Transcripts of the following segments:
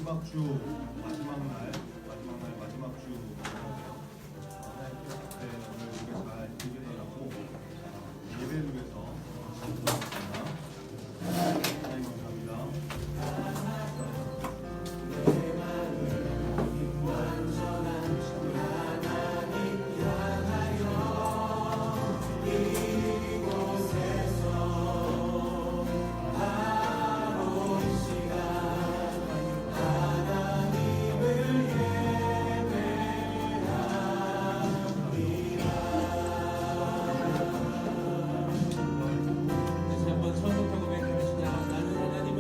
마지막 주 마지막 날 마지막 주 네, 오늘 우리가 잘 예배드리라고 예배를 위해서 기도하겠습니다. 하나님 감사합니다. 다시 한번 처음부터 고백하겠습니다. 나는 하나님을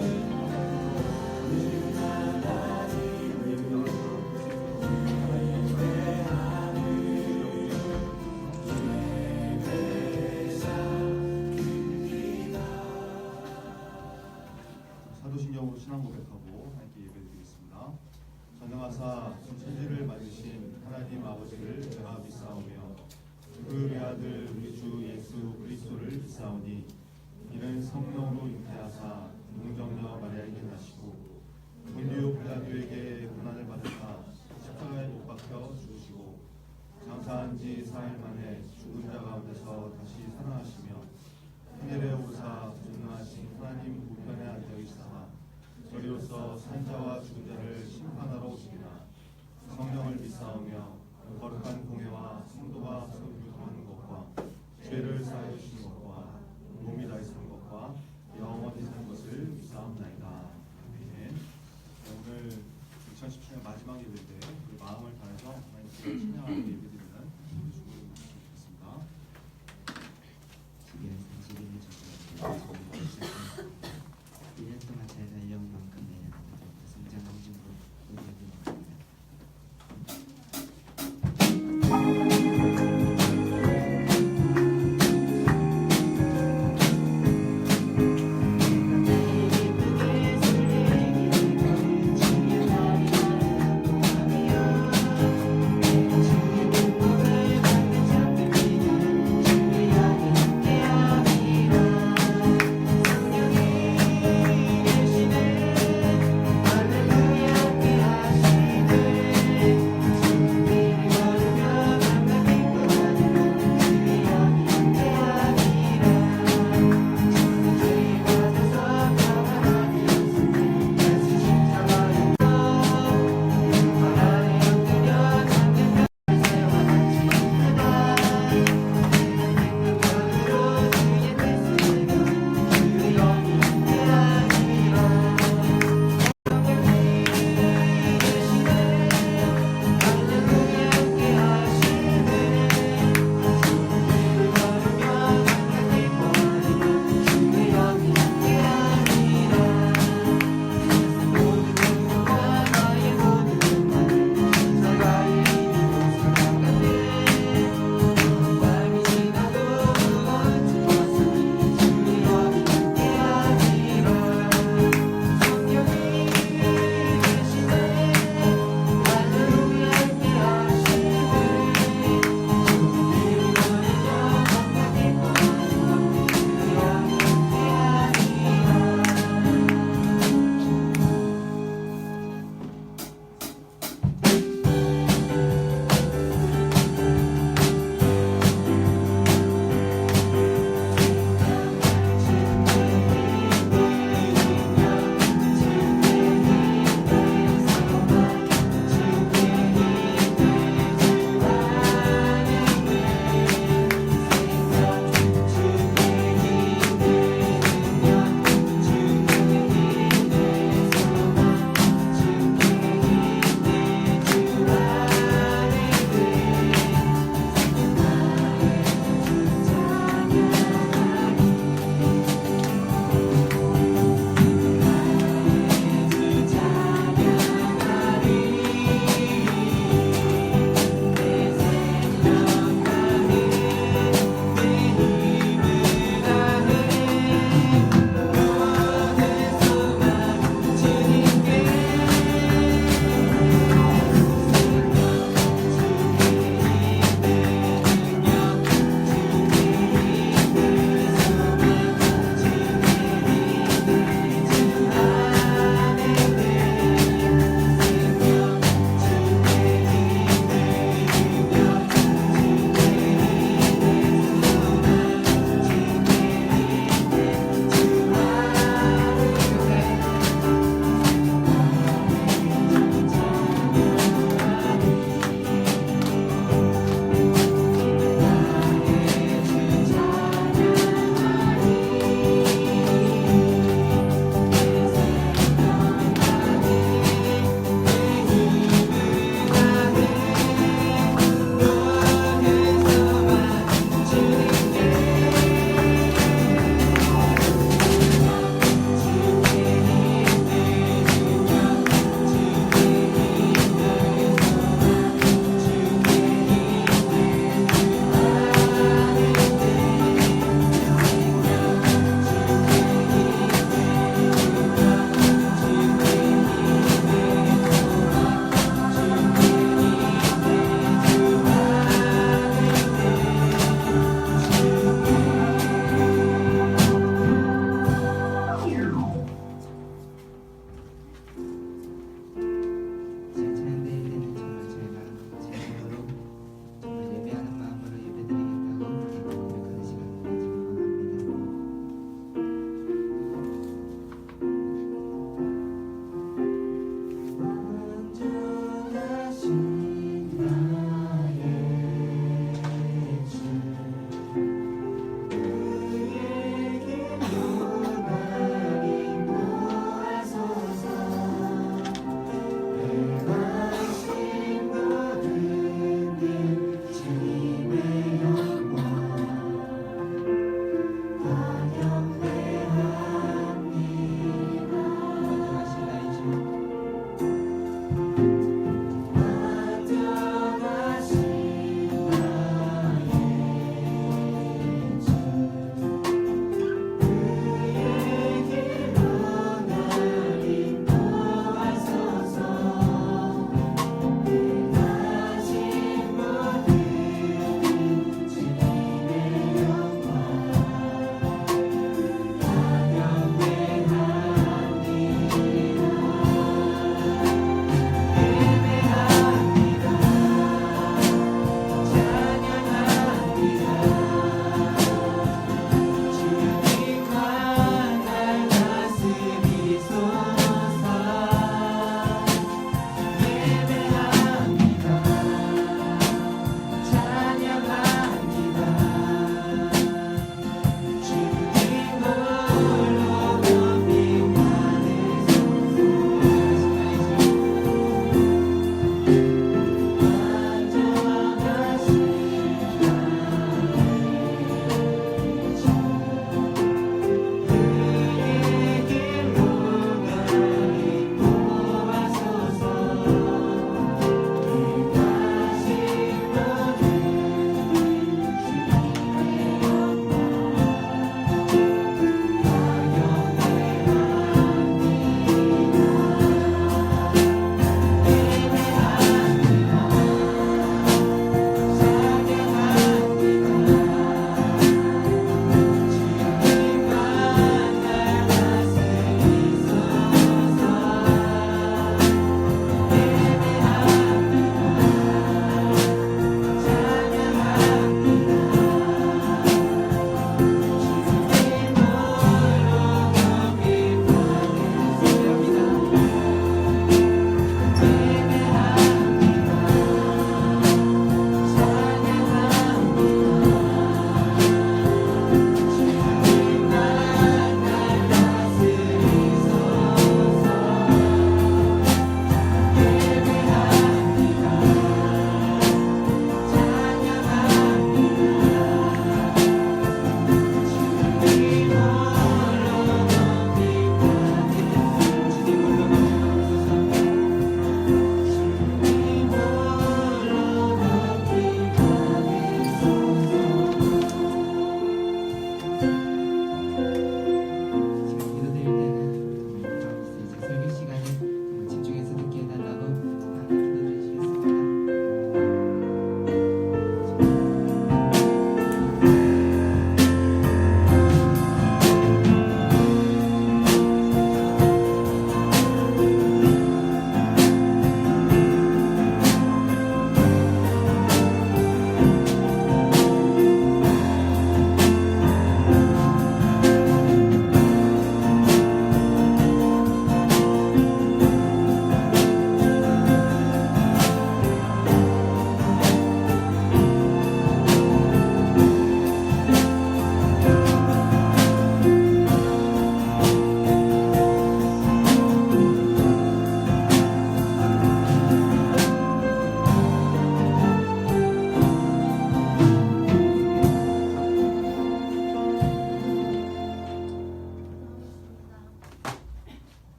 사도신경으로 신앙 고백하고 함께 예배드리겠습니다. 전능하사 천지를 만드신 하나님 아버지를 제가 믿사오며 그 외아들 우리 주 예수 그리스도를 믿사오니 이는 성령으로 잉태하사 동정녀 마리아에게 나시고 본디오 빌라도에게 고난을 받으사 십자가에 못 박혀 죽으시고 장사한 지 4일 만에 죽은 자 가운데서 다시 살아나시며 하늘에 오르사 전능하신 하나님 우편에 앉아 계시다가 저리로서 산자와 죽은 자를 심판하러 오시리라. 성령을 믿사오며 거룩한 공회와 성도가 서로 교통하는 것과 죄를 사하여 주시는 것과 몸이 다시 산 것과 영원히 사는 것을 믿사옵나이다. 아멘. 오늘 2017년 마지막 예배인데 우리 마음을 다해서 하나님께 찬양하는 예배드리는 우리 주님을 모시겠습니다. 특별한 상식인의 적용을 1년 동안 잘 달려온 만큼 내년에도 성장하는 중으로 노력이 많습니다. 주님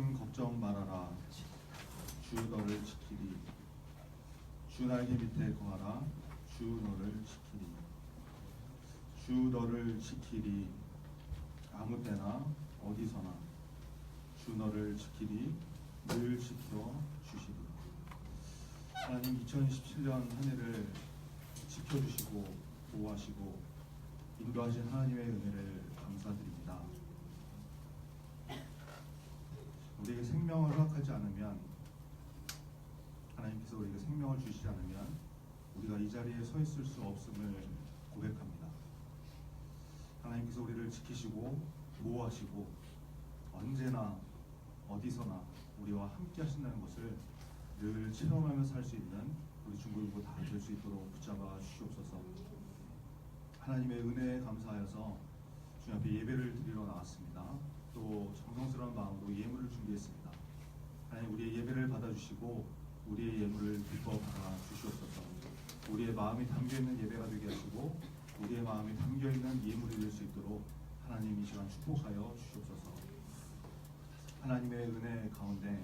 근심 걱정 말아라. 주 너를 지키리. 주 날개 밑에 거하라. 주 너를 지키리. 주 너를 지키리. 아무 때나 어디서나 주 너를 지키리. 늘 지켜 주시리. 하나님 2017년 한 해를 지켜주시고 보호하시고 인도하신 하나님의 은혜를 감사드립니다. 우리에게 생명을 허락하지 않으면, 하나님께서 우리에게 생명을 주시지 않으면 우리가 이 자리에 서 있을 수 없음을 고백합니다. 하나님께서 우리를 지키시고 보호하시고 언제나 어디서나 우리와 함께 하신다는 것을 늘 체험하면서 살 수 있는 우리 중고일보 다 될 수 있도록 붙잡아 주시옵소서. 하나님의 은혜에 감사하여서 주님 앞에 예배를 드리러 나왔습니다. 또 정성스러운 마음으로 예물을 준비했습니다. 하나님, 우리의 예배를 받아주시고 우리의 예물을 기뻐 받아 주시옵소서. 우리의 마음이 담겨있는 예배가 되게 하시고 우리의 마음이 담겨있는 예물이 될 수 있도록 하나님 이 시간 축복하여 주시옵소서. 하나님의 은혜 가운데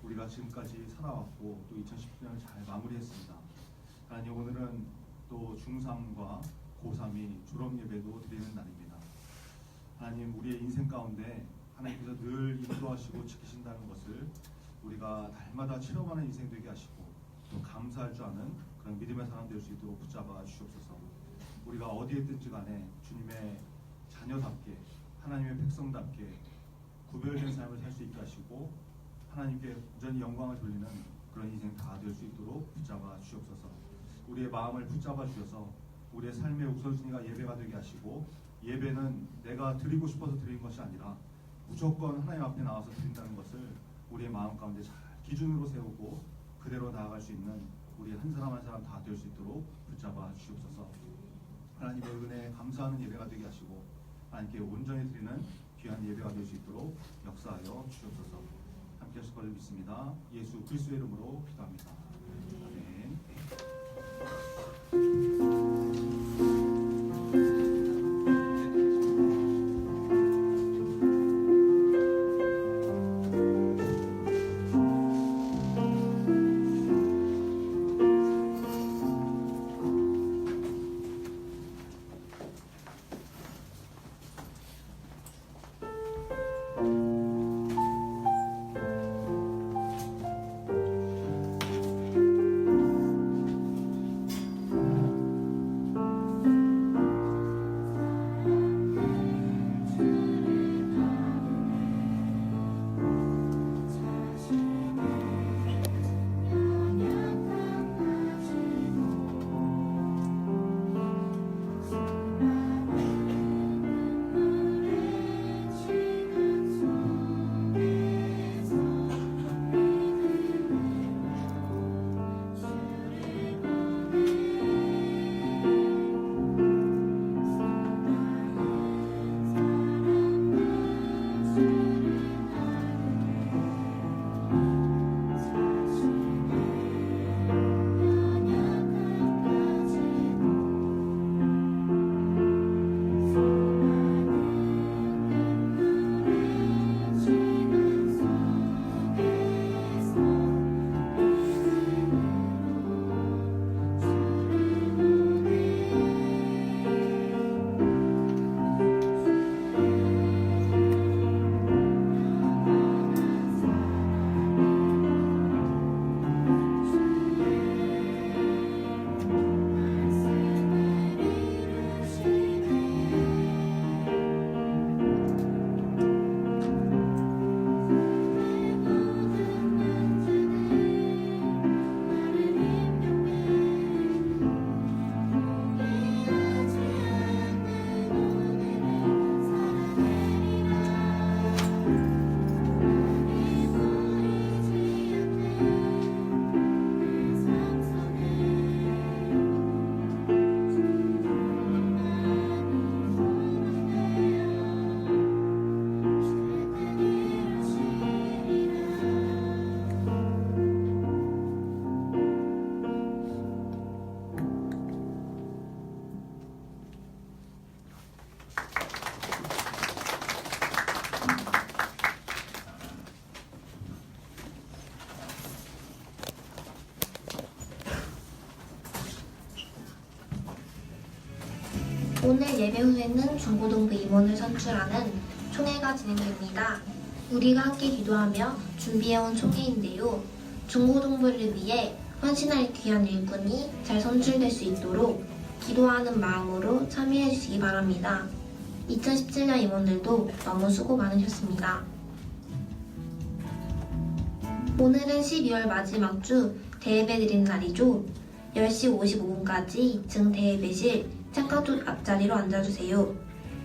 우리가 지금까지 살아왔고 또 2017년을 잘 마무리했습니다. 하나님, 오늘은 또 중3과 고3이 졸업 예배도 드리는 날입니다. 하나님, 우리의 인생 가운데 하나님께서 늘 인도하시고 지키신다는 것을 우리가 날마다 체험하는 인생 되게 하시고 또 감사할 줄 아는 그런 믿음의 사람 될 수 있도록 붙잡아 주시옵소서. 우리가 어디에 있든지 간에 주님의 자녀답게, 하나님의 백성답게 구별된 삶을 살 수 있게 하시고 하나님께 온전히 영광을 돌리는 그런 인생 다 될 수 있도록 붙잡아 주시옵소서. 우리의 마음을 붙잡아 주셔서 우리의 삶의 우선순위가 예배가 되게 하시고, 예배는 내가 드리고 싶어서 드리는 것이 아니라 무조건 하나님 앞에 나와서 드린다는 것을 우리의 마음 가운데 잘 기준으로 세우고 그대로 나아갈 수 있는 우리 한 사람 한 사람 다 될 수 있도록 붙잡아 주시옵소서. 하나님의 은혜에 감사하는 예배가 되게 하시고 하나님께 온전히 드리는 귀한 예배가 될 수 있도록 역사하여 주시옵소서. 함께 하실 것을 믿습니다. 예수 그리스도의 이름으로 기도합니다. 아멘. 오늘 예배 후에는 중고등부 임원을 선출하는 총회가 진행됩니다. 우리가 함께 기도하며 준비해온 총회인데요. 중고등부를 위해 헌신할 귀한 일꾼이 잘 선출될 수 있도록 기도하는 마음으로 참여해 주시기 바랍니다. 2017년 임원들도 너무 수고 많으셨습니다. 오늘은 12월 마지막 주 대예배 드리는 날이죠. 10시 55분까지 2층 대예배실 창가쪽 앞자리로 앉아주세요.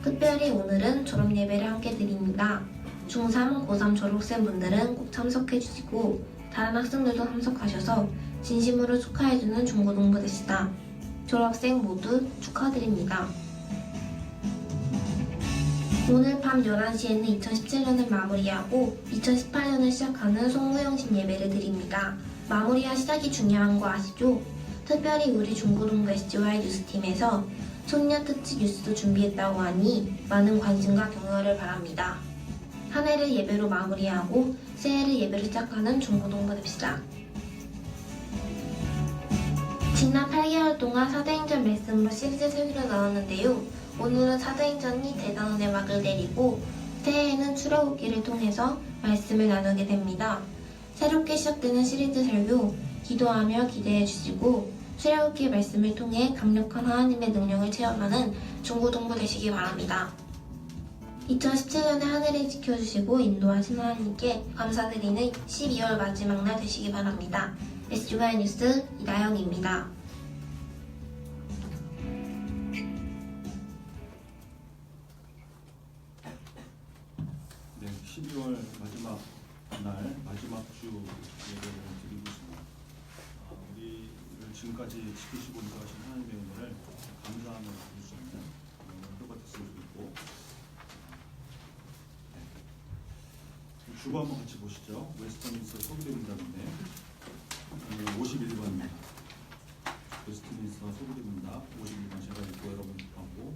특별히 오늘은 졸업예배를 함께 드립니다. 중3, 고3 졸업생분들은 꼭 참석해주시고 다른 학생들도 참석하셔서 진심으로 축하해주는 중고등부 되시다. 졸업생 모두 축하드립니다. 오늘 밤 11시에는 2017년을 마무리하고 2018년을 시작하는 송무영신 예배를 드립니다. 마무리와 시작이 중요한 거 아시죠? 특별히 우리 중고등부 SGY 뉴스팀에서 청년 특집 뉴스도 준비했다고 하니 많은 관심과 격려를 바랍니다. 한 해를 예배로 마무리하고 새해를 예배로 시작하는 중고등부 됩시다. 지난 8개월 동안 사도행전 말씀으로 시리즈 설교를 나눴는데요. 오늘은 사도행전이 대단원의 막을 내리고 새해에는 출애굽기를 통해서 말씀을 나누게 됩니다. 새롭게 시작되는 시리즈 설교 기도하며 기대해 주시고 출애굽기 말씀을 통해 강력한 하나님의 능력을 체험하는 중고등부 되시기 바랍니다. 2017년에 한 해를 지켜주시고 인도하신 하나님께 감사드리는 12월 마지막 날 되시기 바랍니다. SGY 뉴스 이다영입니다. 네, 12월 마지막 날 마지막 주 예배를 드리고 있습니다. 우리를 지금까지 지키시고 인도하신 하나님의 은혜를 감사하며 드릴 수 있는 표가 됐으면 좋겠고, 주거 한번 같이 보시죠. 웨스터민스터 소비대문답인데 51번입니다. 웨스트민스터 소비대문답 51번 제가 읽고 여러분하고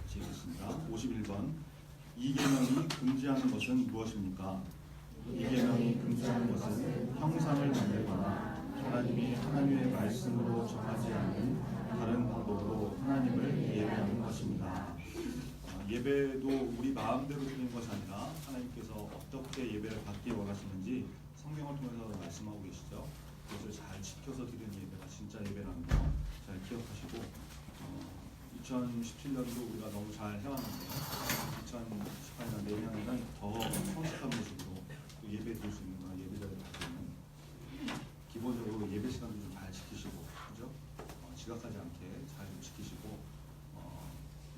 같이 읽겠습니다. 51번 이 계명이 금지하는 것은 무엇입니까? 이 계명이 금지하는 것은 형상을 만들거나 하나님이 하나님의 말씀으로 정하지 않은 다른 방법으로 하나님을 예배하는 것입니다. 예배도 우리 마음대로 드리는 것이 아니라 하나님께서 어떻게 예배를 받기 원하시는지 성경을 통해서 말씀하고 계시죠. 그것을 잘 지켜서 드리는 예배가 진짜 예배라는 거 잘 기억하시고 2017년도 우리가 너무 잘 해왔는데 2018년 내년에는 더 성숙한 모습으로 또 예배 드릴 수 있는 그런 예배자를 받기는 기본적으로 예배 시간도 좀 잘 지키시고 그죠? 지각하지 않게 잘 지키시고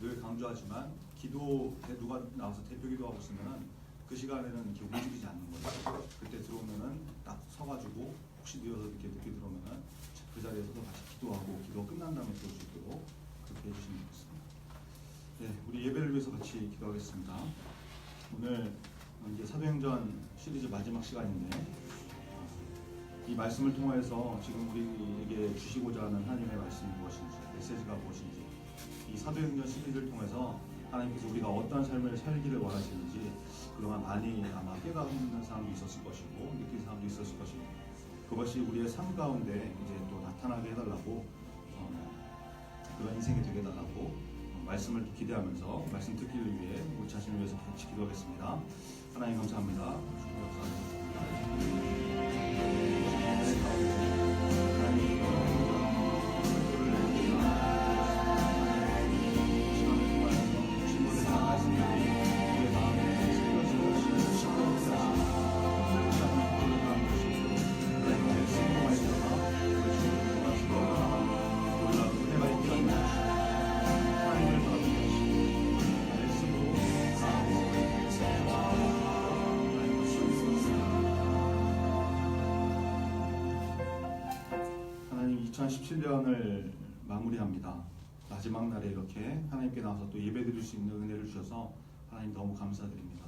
늘 강조하지만 기도 누가 나와서 대표 기도하고 있으면은 그 시간에는 이렇게 움직이지 않는 거예요. 그때 들어오면은 딱 서가지고 혹시 늦어서 이렇게 늦게 들어오면은 그 자리에서도 같이 기도하고 기도 끝난 다음에 들어올 수 있도록 그렇게 해주시면 좋겠습니다. 네, 우리 예배를 위해서 같이 기도하겠습니다. 오늘 이제 사도행전 시리즈 마지막 시간인데 이 말씀을 통해서 지금 우리에게 주시고자 하는 하나님의 말씀이 무엇인지 메시지가 무엇인지 이 사도행전 시리즈를 통해서 하나님께서 우리가 어떤 삶을 살기를 원하시는지 그동안 많이 아마 깨닫는 사람도 있었을 것이고 느낀 사람도 있었을 것이고 그것이 우리의 삶 가운데 이제 또 나타나게 해달라고 그런 인생이 되게 해달라고 말씀을 또 기대하면서 말씀 듣기를 위해 우리 자신을 위해서 같이 기도하겠습니다. 하나님 감사합니다. 하나님 2017년을 마무리합니다. 마지막 날에 이렇게 하나님께 나와서 또 예배드릴 수 있는 은혜를 주셔서 하나님 너무 감사드립니다.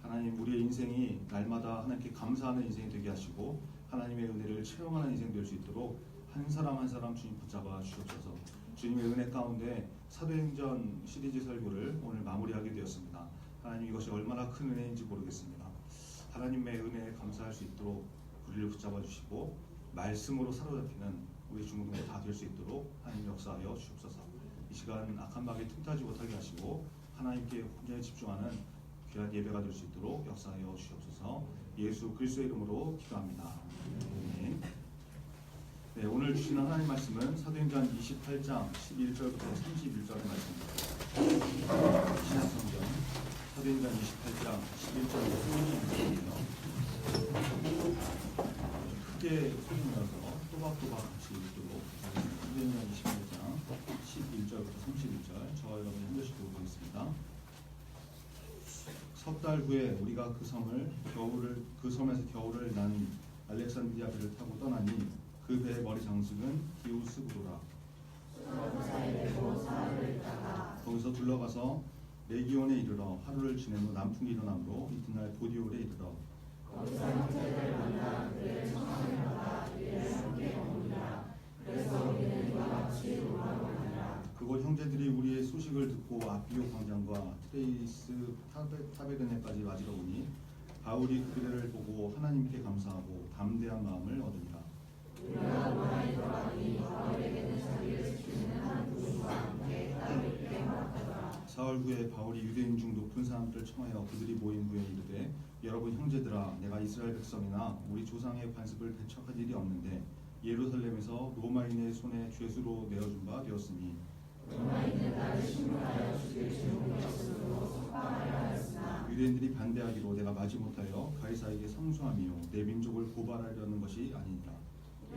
하나님 우리의 인생이 날마다 하나님께 감사하는 인생이 되게 하시고 하나님의 은혜를 체험하는 인생 될 수 있도록 한 사람 한 사람 주님 붙잡아 주옵소서. 주님의 은혜 가운데 사도행전 시리즈 설교를 오늘 마무리하게 되었습니다. 하나님 이것이 얼마나 큰 은혜인지 모르겠습니다. 하나님의 은혜에 감사할 수 있도록 우리를 붙잡아 주시고 말씀으로 사로잡히는 우리 중고등부 다 될 수 있도록 하나님 역사하여 주옵소서. 이 시간 악한 마귀 틈타지 못하게 하시고 하나님께 온전히 집중하는 귀한 예배가 될 수 있도록 역사하여 주시옵소서. 예수 그리스도의 이름으로 기도합니다. 아멘. 네, 오늘 주시는 하나님 말씀은 사도행전 28장 11절부터 31절의 말씀입니다. 신약성경 사도행전 28장 11절부터 31절이에요. 크게 소리내서 또박또박 같이 읽도록 사도행전 28장 11절부터 31절 저와 여러분이 한 절씩 보겠습니다. 석 달 후에 우리가 그 섬에서 겨울을 난 알렉산드리아 배를 타고 떠나니 그 배의 머리 장식은 디오스구로라. 거기서 둘러가서 레기온에 이르러 하루를 지낸 후 남풍이 일어나므로 이튿날 보디올에 이르러 거기서 형제들을 만나 그의 청하면마다 그의 함께 머무니라. 그래서 우리는 이와 같이 돌아오니라. 그곳 형제들이 우리의 소식을 듣고 아비오 광장과 트레이스 타베르네까지 맞으러 오니 바울이 그들을 보고 하나님께 감사하고 담대한 마음을 얻으니라. 우리가 로마에 들어가니 바울에게는 자기를 지키는 한 군인과 함께 따로 있게 허락하더라. 사흘 후에 바울이 유대인 중 높은 사람들을 청하여 그들이 모인 후에 이르되 여러분 형제들아 내가 이스라엘 백성이나 우리 조상의 반습을 배척한 일이 없는데 예루살렘에서 로마인의 손에 죄수로 내어준 바 되었으니 로마인은 나를 신문하여 죽일 죄목이 없으므로 석방하려 하였으나 유대인들이 반대하기로 내가 마지 못하여 가이사에게 상소하며 내 민족을 고발하려는 것이 아니니라.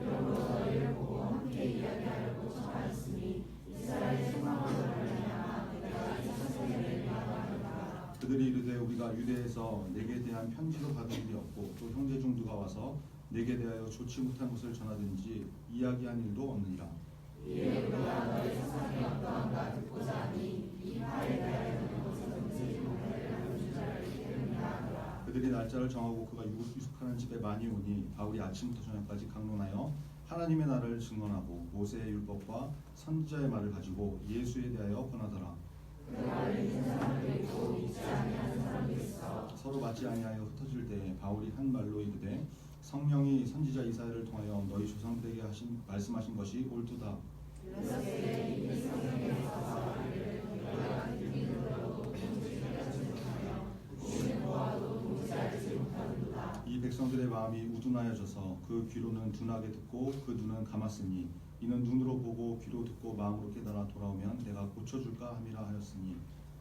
이러므로 너희를 보고 함께 이야기하려고 청하였으니 이스라엘의 소망으로 말미암아 내가 이 사실을 얘기하노라. 그들이 이르되 우리가 유대에서 내게 대한 편지로 받은 일이 없고 또 형제 중 누가 와서 내게 대하여 좋지 못한 것을 전하든지 이야기한 일도 없느니라. 이에 우리가 너희 세상에 어떠한가 듣고자 하니 이 말에 대하여는 어디서든지 목회를 하는 줄 알기 때문이라. 그들이 날짜를 정하고 그가 유숙하는 집에 많이 오니 바울이 아침부터 저녁까지 강론하여 하나님의 나라를 증언하고 모세의 율법과 선지자의 말을 가지고 예수에 대하여 권하더라. 그 말을 믿는 사람도 있고 믿지 아니하는 사람도 있어. 서로 맞지 아니하여 흩어질 때 바울이 한 말로 이르되 성령이 선지자 이사야를 통하여 너희 조상들에게 말씀하신 것이 옳도다. 이 백성들의 마음이 우둔하여져서 그 귀로는 둔하게 듣고 그 눈은 감았으니 이는 눈으로 보고 귀로 듣고 마음으로 깨달아 돌아오면 내가 고쳐줄까 함이라 하였으니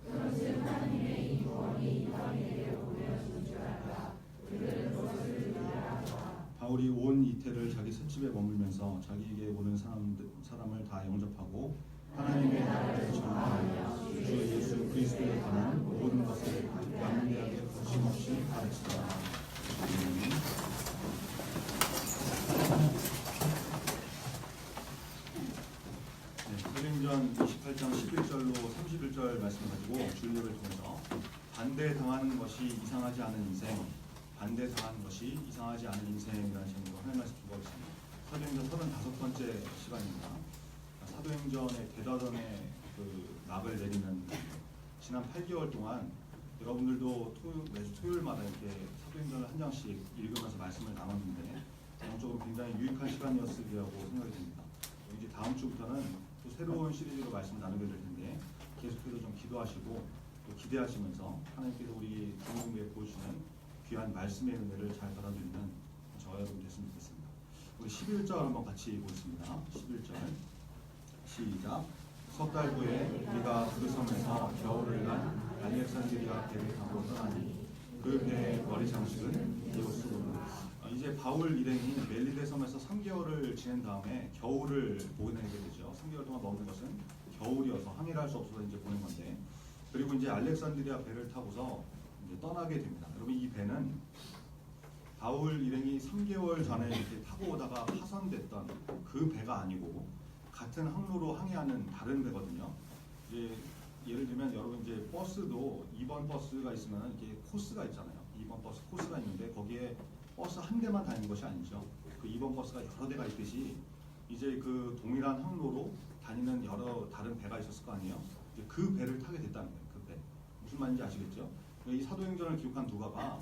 그런즉 하나님의 이 구원이 이방인에게 보여주는 줄 알까. 그들은 그것을 믿으라. 바울이 온 이태를 자기 셋집에 머물면서 자기에게 오는 사람을 다 영접하고 하나님의 나라를 전하며 주 예수 그리스도에 관한 모든 것을 담대하게 거침없이 가르치더라. 사도행전 28장 11절로 31절 말씀을 가지고 주일예배를 통해서 반대당하는 것이 이상하지 않은 인생, 반대당하는 것이 이상하지 않은 인생이라는 제목으로 하나님 말씀 주고 있습니다. 사도행전 35번째 시간입니다. 사도행전의 대단원의 그 막을 내리는 지난 8개월 동안 여러분들도 매주 토요일마다 이렇게 사도행전을 한 장씩 읽으면서 말씀을 나눴는데 영적으로 굉장히 유익한 시간이었으리라고 생각이 듭니다. 이제 다음 주부터는 또 새로운 시리즈로 말씀 나누게 될 텐데 계속해서 좀 기도하시고 또 기대하시면서 하나님께서 우리 중공부에 보여주시는 귀한 말씀의 은혜를 잘 받아들이는 저와 여러분 됐으면 좋겠습니다. 우리 11절 한번 같이 보겠습니다. 11절 시작. 석 달 후에 우리가 그 섬에서 겨울을 난 알렉산드리아 배를 타고 떠나니 그 배의 머리 장식은 디오스구로. 이제 바울 일행이 멜리데 섬에서 3개월을 지낸 다음에 겨울을 보내게 되죠. 3개월 동안 먹는 것은 겨울이어서 항해를 할 수 없어서 이제 보낸 건데, 그리고 이제 알렉산드리아 배를 타고서 이제 떠나게 됩니다. 여러분 이 배는 바울 일행이 3개월 전에 이렇게 타고 오다가 파손됐던 그 배가 아니고 같은 항로로 항해하는 다른 배거든요. 이제 예를 들면 여러분 이제 버스도 2번 버스가 있으면 이게 코스가 있잖아요. 2번 버스 코스가 있는데 거기에 버스 한 대만 다니는 것이 아니죠. 그 2번 버스가 여러 대가 있듯이 이제 그 동일한 항로로 다니는 여러 다른 배가 있었을 거 아니에요. 이제 그 배를 타게 됐다는 거예요. 그 배. 무슨 말인지 아시겠죠? 이 사도행전을 기록한 누가가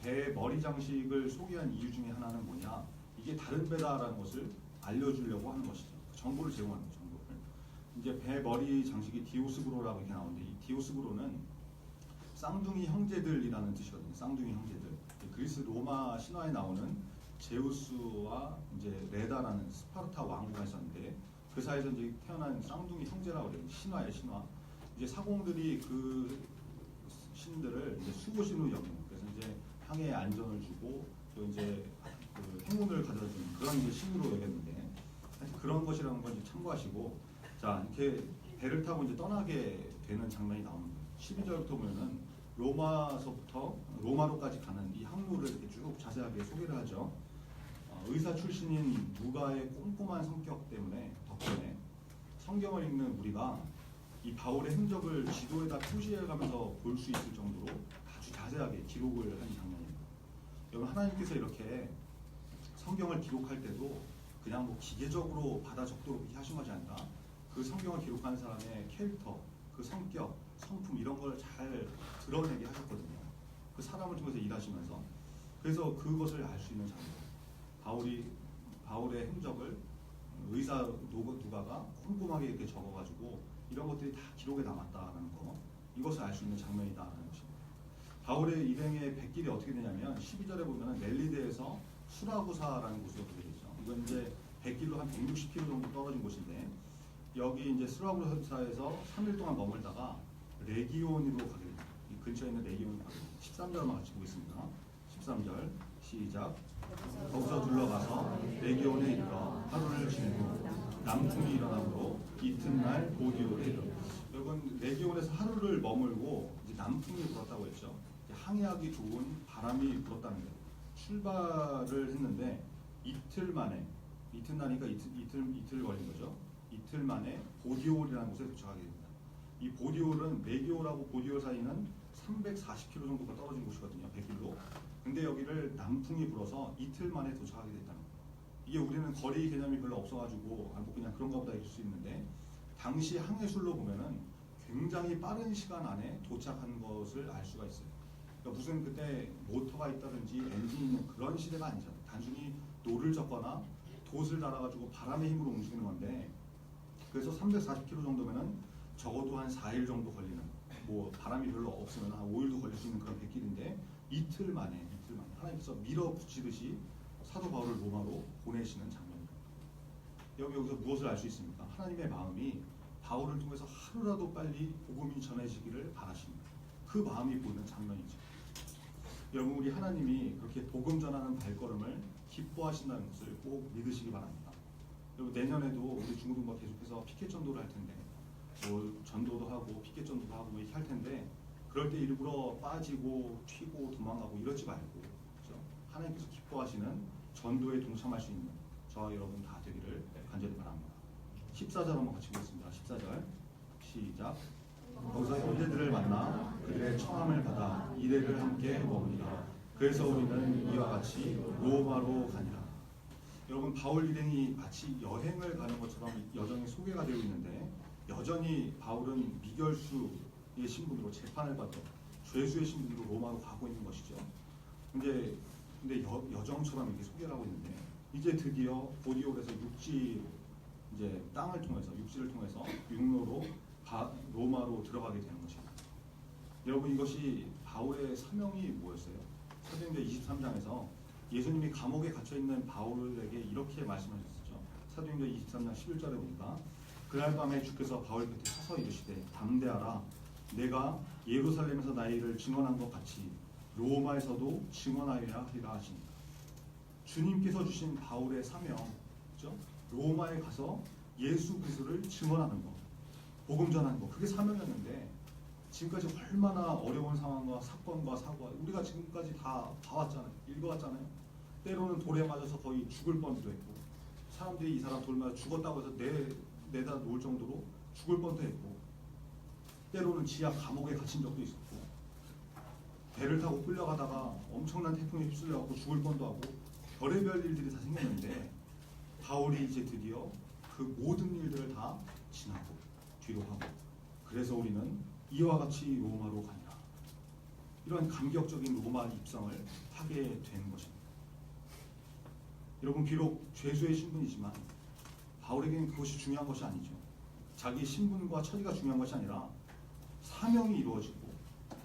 배 머리 장식을 소개한 이유 중에 하나는 뭐냐? 이게 다른 배다라는 것을 알려주려고 하는 것이죠. 정보를 제공하는 거죠. 정보를. 이제 배 머리 장식이 디오스구로라고 이렇게 나오는데 이 디오스구로는 쌍둥이 형제들이라는 뜻이거든요. 쌍둥이 형제들. 그리스 로마 신화에 나오는 제우스와 이제 레다라는 스파르타 왕후가 있었는데 그 사이에서 이제 태어난 쌍둥이 형제라고 그래요. 신화예요, 신화. 이제 사공들이 그 신들을 이제 수호신으로 여기는. 그래서 이제 항해에 안전을 주고 또 이제 그 행운을 가져다주는 그런 이제 신으로 여겼는데 하여튼 그런 것이라는 걸 이제 참고하시고 자 이렇게 배를 타고 이제 떠나게 되는 장면이 나오는 거예요. 12절부터 보면은 로마로까지 가는 이 항로를 이렇게 쭉 자세하게 소개를 하죠. 의사 출신인 누가의 꼼꼼한 성격 덕분에 성경을 읽는 우리가 이 바울의 흔적을 지도에다 표시해가면서 볼 수 있을 정도로 아주 자세하게 기록을 한 장면입니다. 여러분 하나님께서 이렇게 성경을 기록할 때도 그냥 뭐 기계적으로 받아 적도록 이렇게 하신 것이 아니라 그 성경을 기록하는 사람의 캐릭터, 그 성격, 성품 이런 걸 잘 드러내게 하셨거든요. 그 사람을 통해서 일하시면서 그래서 그것을 알 수 있는 장면. 바울의 흔적을 의사 누가가 꼼꼼하게 이렇게 적어가지고 이런 것들이 다 기록에 남았다는 거 이것을 알 수 있는 장면이다라는 것입니다. 바울의 일행의 백길이 어떻게 되냐면 12절에 보면은 멜리데에서 수라구사라는 곳으로 가게 되죠. 이건 이제 백길로 한 160km 정도 떨어진 곳인데 여기 이제 수라구사에서 3일 동안 머물다가 레기온으로 가게 됩니다. 이 근처에 있는 레기온으로 가게 됩니다. 13절만 같이 보겠습니다. 13절 시작. 거기서 둘러가서 레기온에 이르러 하루를 지내고 남풍이 일어나므로 이튿날 보디오에 이르러 여러분 레기온에서 하루를 머물고 이제 남풍이 불었다고 했죠. 항해하기 좋은 바람이 불었다는 거예요. 출발을 했는데 이틀 만에 이튿날이니까 이틀 걸린 거죠. 이틀 만에 보디올이라는 곳에 도착하게 됩니다. 이 보디올은 레기오라고 보디올 사이는 340km 정도가 떨어진 곳이거든요. 100km. 근데 여기를 남풍이 불어서 이틀 만에 도착하게 됐다는 거예요. 이게 우리는 거리 개념이 별로 없어가지고 뭐 그냥 그런가 보다 할 수 있는데 당시 항해술로 보면은 굉장히 빠른 시간 안에 도착한 것을 알 수가 있어요. 그러니까 무슨 그때 모터가 있다든지 엔진이 있는 그런 시대가 아니죠. 단순히 노를 젓거나 돛을 달아가지고 바람의 힘으로 움직이는 건데 그래서 340km 정도면은 적어도 한 4일 정도 걸리는 뭐 바람이 별로 없으면 한 5일도 걸릴 수 있는 그런 백길인데 이틀 만에 하나님께서 밀어붙이듯이 사도 바울을 로마로 보내시는 장면입니다. 여기서 무엇을 알 수 있습니까? 하나님의 마음이 바울을 통해서 하루라도 빨리 복음이 전해지기를 바라십니다. 그 마음이 보이는 장면이죠. 여러분 우리 하나님이 그렇게 복음 전하는 발걸음을 기뻐하신다는 것을 꼭 믿으시기 바랍니다. 여러분 내년에도 우리 중고등부 계속해서 피켓 전도를 할 텐데 뭐 전도도 하고 피켓 전도도 하고 이렇게 할 텐데 그럴 때 일부러 빠지고 튀고 도망가고 이러지 말고 그렇죠? 하나님께서 기뻐하시는 전도에 동참할 수 있는 저와 여러분 다 되기를 간절히 바랍니다. 14절 한번 같이 보겠습니다. 14절 시작. 거기서 형제들을 만나 그들의 청함을 받아 이레를 함께 머무니라. 그래서 우리는 이와 같이 로마로 가니라. 여러분 바울 일행이 마치 여행을 가는 것처럼 여정이 소개가 되어 있는데 여전히 바울은 미결수의 신분으로 재판을 받던 죄수의 신분으로 로마로 가고 있는 것이죠. 근데 여정처럼 이렇게 소개를 하고 있는데 이제 드디어 보디올에서 육지로 이제 땅을 통해서 육지를 통해서 육로로 로마로 들어가게 되는 것입니다. 여러분 이것이 바울의 사명이 뭐였어요? 사도행전 23장에서 예수님이 감옥에 갇혀 있는 바울에게 이렇게 말씀하셨죠. 사도행전 23장 11절에 보니까 그날 밤에 주께서 바울 곁에 서서 이르시되 담대하라 내가 예루살렘에서 나의 일을 증언한 것 같이 로마에서도 증언하여야 하리라 하십니다. 주님께서 주신 바울의 사명, 그렇죠? 로마에 가서 예수 그리스도를 증언하는 것, 복음 전하는 것, 그게 사명이었는데 지금까지 얼마나 어려운 상황과 사건과 사고 우리가 지금까지 다 봐왔잖아요. 읽어왔잖아요. 때로는 돌에 맞아서 거의 죽을 뻔도 했고 사람들이 이 사람 돌 맞아 죽었다고 해서 내다 놓을 정도로 죽을 뻔도 했고 때로는 지하 감옥에 갇힌 적도 있었고 배를 타고 끌려가다가 엄청난 태풍에 휩쓸려갖고 죽을 뻔도 하고 별의별 일들이 다 생겼는데 바울이 이제 드디어 그 모든 일들을 다 지나고 뒤로 하고 그래서 우리는 이와 같이 로마로 가니라. 이런 감격적인 로마 입성을 하게 된 것입니다. 여러분 비록 죄수의 신분이지만 바울에게는 그것이 중요한 것이 아니죠. 자기 신분과 처지가 중요한 것이 아니라 사명이 이루어지고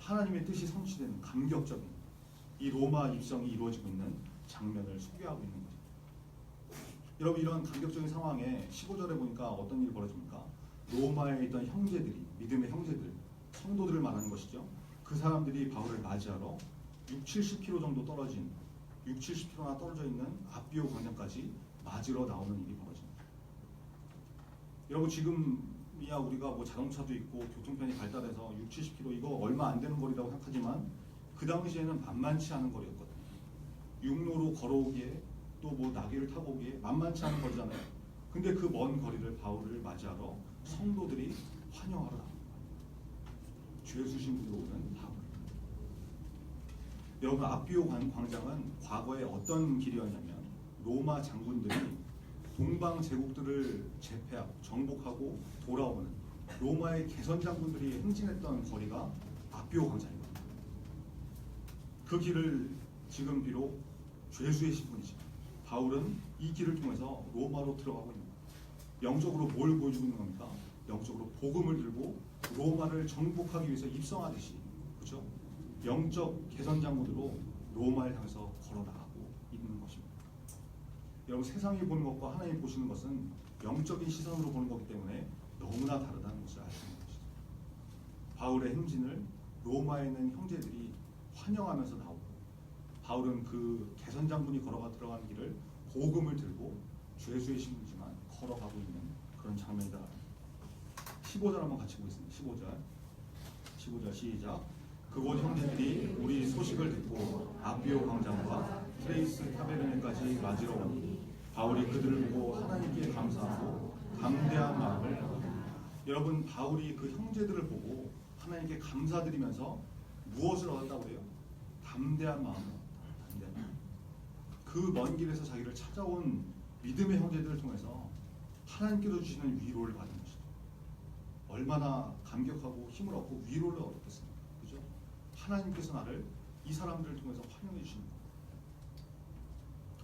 하나님의 뜻이 성취되는 감격적인 이 로마 입성이 이루어지고 있는 장면을 소개하고 있는 거죠. 여러분, 이런 감격적인 상황에 15절에 보니까 어떤 일이 벌어집니까? 로마에 있던 형제들이, 믿음의 형제들, 성도들을 말하는 것이죠. 그 사람들이 바울을 맞이하러 60-70km 정도 떨어진 60-70km나 떨어져 있는 아비오 광장까지 맞으러 나오는 일이 벌어집니다. 여러분, 지금이야 우리가 뭐 자동차도 있고 교통편이 발달해서 60-70km 이거 얼마 안 되는 거리라고 생각하지만 그 당시에는 만만치 않은 거리였거든요. 육로로 걸어오기에 또 뭐 나귀를 타고 오기에 만만치 않은 거리잖아요. 근데 그 먼 거리를 바울을 맞이하러 성도들이 환영하러 나옵니다. 죄수신들이 오는 바울. 여러분, 아비오 광장은 과거에 어떤 길이었냐면 로마 장군들이 동방 제국들을 제패하고 정복하고 돌아오는 로마의 개선 장군들이 행진했던 거리가 아비오 광장입니다. 그 길을 지금 비록 죄수의 신분이지만 바울은 이 길을 통해서 로마로 들어가고 있는 겁니다. 영적으로 뭘 보여주고 있는 겁니까? 영적으로 복음을 들고 로마를 정복하기 위해서 입성하듯이, 그렇죠? 영적 개선 장군으로 로마를 향해서 걸어 나가고 있는 것입니다. 여러분, 세상이 보는 것과 하나님 보시는 것은 영적인 시선으로 보는 거기 때문에 너무나 다르다는 것을 알 수 있는 것이죠. 바울의 행진을 로마에 있는 형제들이 환영하면서 나오고, 바울은 그 개선 장군이 걸어가 들어가는 길을 복음을 들고 죄수의 신분이지만 걸어가고 있는 그런 장면이다. 15절 한번 같이 보겠습니다. 15절 시작. 그곳 형제들이 우리 소식을 듣고 아비오 광장과 트레이스 타베르네까지 맞으러 오니 바울이 그들을 보고 하나님께 감사하고 담대한 마음을 먹었다. 여러분, 바울이 그 형제들을 보고 하나님께 감사드리면서 무엇을 얻었다고 그래요? 담대한 마음을 얻었다. 담대한 마음. 그 먼 길에서 자기를 찾아온 믿음의 형제들을 통해서 하나님께서 주시는 위로를 받은 것이죠. 얼마나 감격하고 힘을 얻고 위로를 얻었겠습니까? 그죠? 하나님께서 나를 이 사람들을 통해서 환영해 주시는 거예요.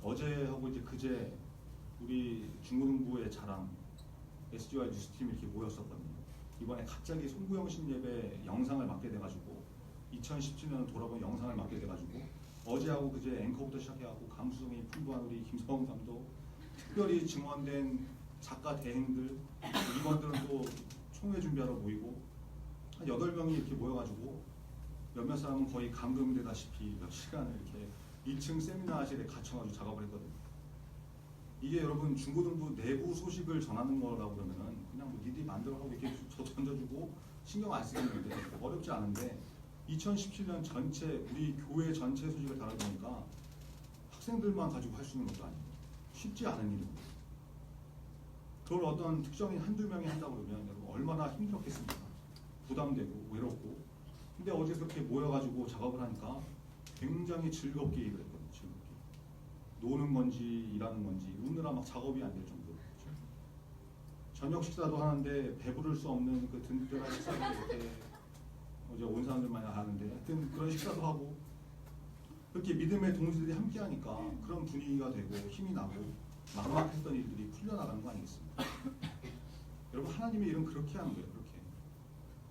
어제하고 이제 그제 우리 중고등부의 자랑 SGY 뉴스팀 이렇게 모였었거든요. 이번에 갑자기 송구영 신예배 영상을 맡게 돼가지고 2017년 돌아본 영상을 맡게 돼가지고 어제하고 그제 앵커부터 시작해갖고 감수성이 풍부한 우리 김성훈 감독, 특별히 증원된 작가 대행들, 이번들은 또 총회 준비하러 모이고 한 8명이 이렇게 모여가지고 몇몇 사람은 거의 감금되다시피 몇 시간을 이렇게 2층 세미나실에 갇혀가지고 작업을 했거든요. 이게 여러분 중고등부 내부 소식을 전하는 거라고 그러면은 그냥 뭐 니들이 만들어하고 이렇게 던져주고 신경 안 쓰겠는데 어렵지 않은데 2017년 전체 우리 교회 전체 소식을 다뤄보니까 학생들만 가지고 할 수 있는 것도 아니고 쉽지 않은 일입니다. 그걸 어떤 특정인 한두 명이 한다고 그러면 여러분 얼마나 힘들었겠습니까? 부담되고 외롭고. 근데 어제 그렇게 모여가지고 작업을 하니까 굉장히 즐겁게 일을 했거든요. 즐겁게. 노는 건지 일하는 건지 웃느라 막 작업이 안 될 정도로. 그렇죠? 저녁 식사도 하는데 배부를 수 없는 그 든든한 식사를 이렇게 어제 온 사람들만 아는데 하여튼 그런 식사도 하고 그렇게 믿음의 동지들이 함께 하니까 그런 분위기가 되고 힘이 나고 막막했던 일들이 풀려나가는 거 아니겠습니까? 여러분, 하나님의 일은 그렇게 하는 거예요. 그렇게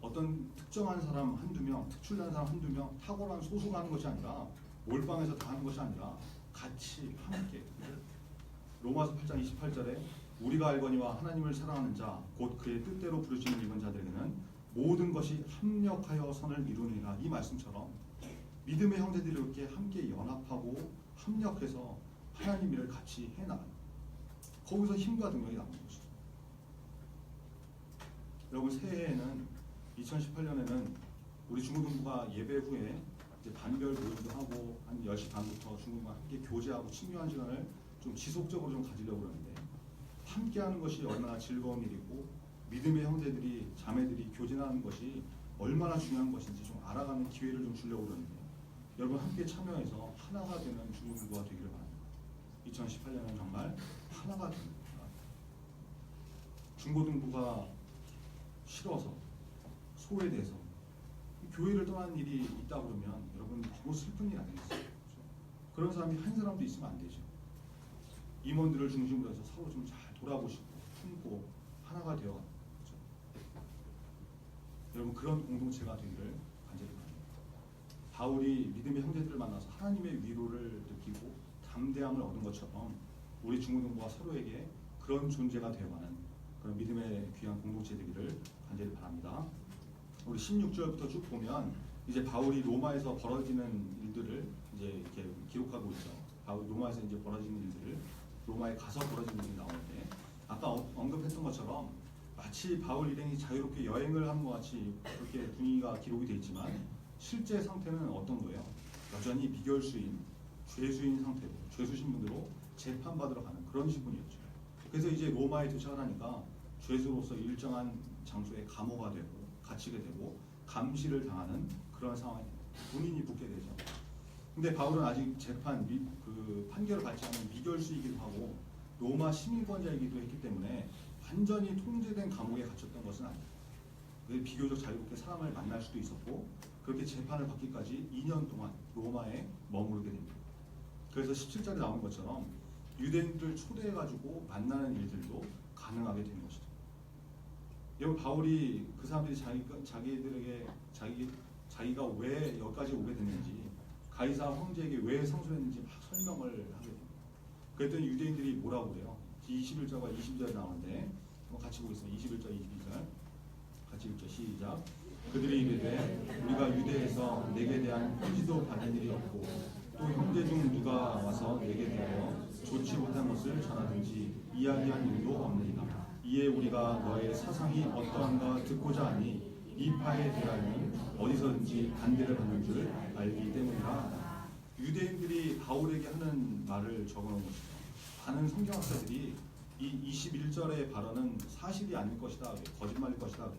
어떤 특정한 사람 한두 명, 특출난 사람 한두 명, 탁월한 소수가 하는 것이 아니라 몰빵해서 다 하는 것이 아니라 같이 함께. 로마서 8장 28절에 우리가 알거니와 하나님을 사랑하는 자 곧 그의 뜻대로 부르시는 이번 자들에게는 모든 것이 합력하여 선을 이루느니라. 이 말씀처럼 믿음의 형제들이 이렇게 함께 연합하고 합력해서 하나님 일을 같이 해나가는, 거기서 힘과 능력이 나오는 것이죠. 여러분, 새해에는 2018년에는 우리 중고등부가 예배 후에 이제 반별 모임도 하고 한 10시 반부터 중고등부와 함께 교제하고 친교한 시간을 좀 지속적으로 좀 가지려고 그러는데, 함께하는 것이 얼마나 즐거운 일이고 믿음의 형제들이 자매들이 교제하는 것이 얼마나 중요한 것인지 좀 알아가는 기회를 좀 주려고 그러는데, 여러분 함께 참여해서 하나가 되는 중고등부가 되기를 바랍니다. 2018년은 정말 하나가 됩니다. 중고등부가 싫어서 소외돼서 교회를 떠나는 일이 있다 그러면 여러분 너무 슬픈 일 아니겠어요? 그렇죠? 그런 사람이 한 사람도 있으면 안 되죠. 임원들을 중심으로 해서 서로 좀 잘 돌아보시고 품고 하나가 되어, 그렇죠? 여러분 그런 공동체가 되기를 간절히 바랍니다. 바울이 믿음의 형제들을 만나서 하나님의 위로를 느끼고 담대함을 얻은 것처럼 우리 중고등부가 서로에게 그런 존재가 되어가는 그런 믿음의 귀한 공동체 되기를 간절히 바랍니다. 우리 16절부터 쭉 보면 이제 바울이 로마에서 벌어지는 일들을 이제 이렇게 기록하고 있죠. 바울이 로마에서 이제 벌어지는 일들을 로마에 가서 벌어지는 일이 나오는데 아까 언급했던 것처럼 마치 바울 일행이 자유롭게 여행을 하는 것 같이 그렇게 분위기가 기록이 되어 있지만 실제 상태는 어떤 거예요? 여전히 미결수인 죄수인 상태로 죄수신 분으로 재판받으러 가는 그런 신분이었죠. 그래서 이제 로마에 도착을 하니까 죄수로서 일정한 장소에 감호가 되고 갇히게 되고 감시를 당하는 그런 상황이 본인이 붙게 되죠. 근데 바울은 아직 판결을 받지 않은 미결수이기도 하고 로마 시민권자이기도 했기 때문에 완전히 통제된 감옥에 갇혔던 것은 아니에요. 비교적 자유롭게 사람을 만날 수도 있었고 그렇게 재판을 받기까지 2년 동안 로마에 머무르게 됩니다. 그래서 17절에 나오는 것처럼 유대인들을 초대해가지고 만나는 일들도 가능하게 된 것이죠. 여러분 바울이 그 사람들이 자기가 왜 여기까지 오게 됐는지 가이사 황제에게 왜 상소했는지 막 설명을 하게 됩니다. 그랬더니 유대인들이 뭐라고 그래요? 21절과 22절에 나오는데 한번 같이 보겠습니다. 21절, 22절 같이 읽죠. 시작. 그들이 이르되 우리가 유대에서 내게 대한 편지도 받은 일이 없고 또 형제 중 누가 와서 내게 대하여 좋지 못한 것을 전하든지 이야기한 일도 없느니라. 이에 우리가 너의 사상이 어떠한가 듣고자 하니 이 파에 대하여는 어디서든지 반대를 받는 줄 알기 때문이라. 유대인들이 바울에게 하는 말을 적어놓은 것이죠. 많은 성경학자들이 이 21절의 발언은 사실이 아닐 것이다, 거짓말일 것이다.